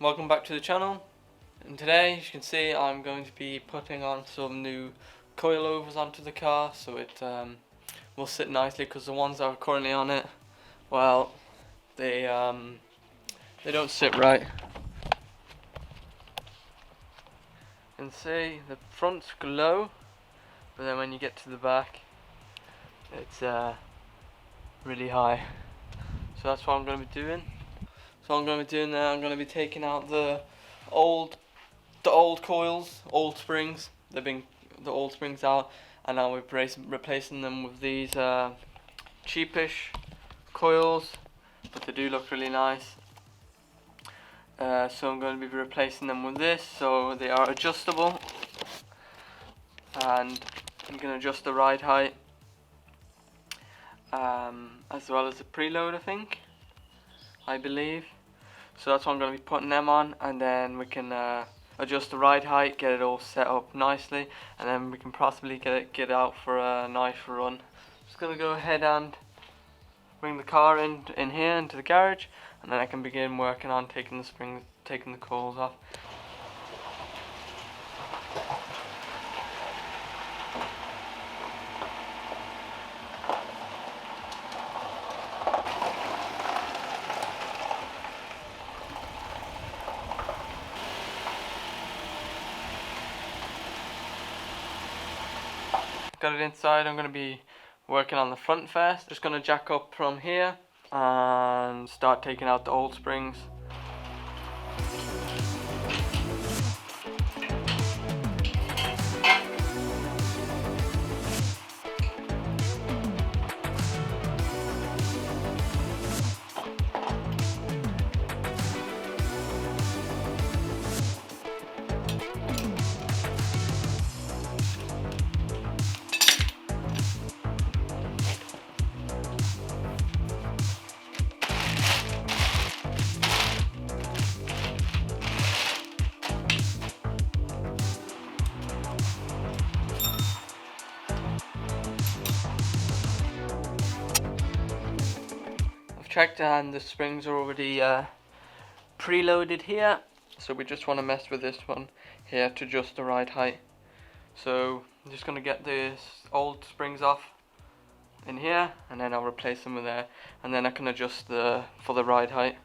welcome back to the channel. And today, as you can see, I'm going to be putting on some new coilovers onto the car so it will sit nicely, because the ones that are currently on it, well, they don't sit right. You can see the front's low, but then when you get to the back, it's really high. So that's what I'm going to be doing. So I'm going to be doing that. I'm going to be taking out the old coils, old springs. They've been the old springs out, and now we're replacing them with these cheapish coils, but they do look really nice. So I'm going to be replacing them with this. So they are adjustable, and you can adjust the ride height as well as the preload, I believe. So that's what I'm going to be putting them on, and then we can adjust the ride height, get it all set up nicely, and then we can possibly get out for a nice run. Just going to go ahead and bring the car in here into the garage, and then I can begin working on taking the springs, taking the coils off. Got it inside. I'm going to be working on the front first. Just going to jack up from here and start taking out the old springs. Checked, and the springs are already preloaded here, so we just want to mess with this one here to adjust the ride height. So I'm just going to get the old springs off in here, and then I'll replace them with there, and then I can adjust for the ride height.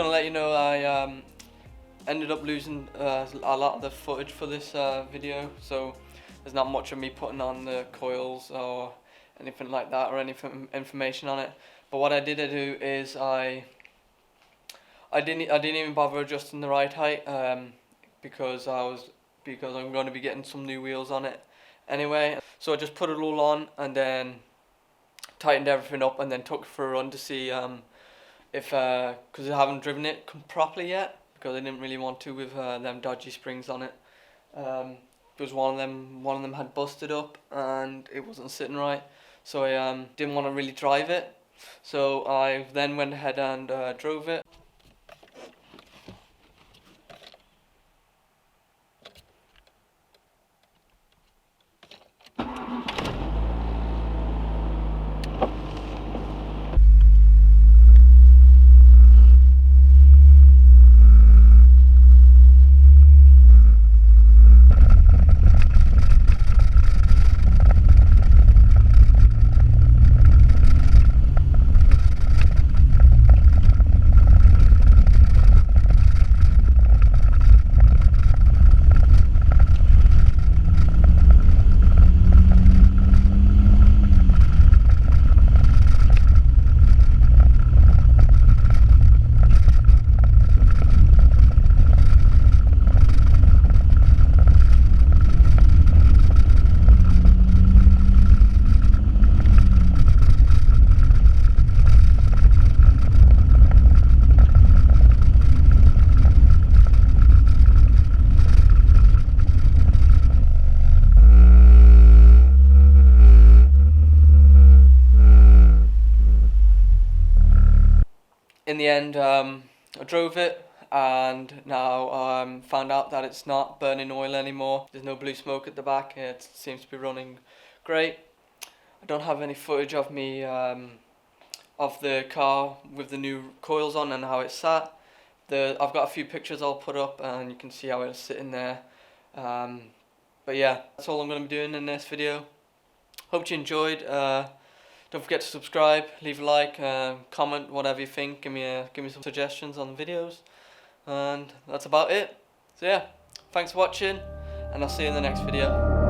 gonna let you know I ended up losing a lot of the footage for this video, so there's not much of me putting on the coils or anything like that, or any information on it. But what I did do is I didn't even bother adjusting the ride height, because I'm going to be getting some new wheels on it anyway. So I just put it all on and then tightened everything up and then took it for a run to see if because I haven't driven it properly yet, because I didn't really want to with them dodgy springs on it. Because one of them had busted up and it wasn't sitting right, so I didn't want to really drive it. So I then went ahead and drove it. In the end, I drove it, and now found out that it's not burning oil anymore. There's no blue smoke at the back. It seems to be running great. I don't have any footage of me of the car with the new coils on and how it's sat. I've got a few pictures I'll put up and you can see how it's sitting there. But yeah, that's all I'm going to be doing in this video. Hope you enjoyed. Don't forget to subscribe, leave a like, comment whatever you think, give me some suggestions on the videos, and that's about it. So yeah, thanks for watching, and I'll see you in the next video.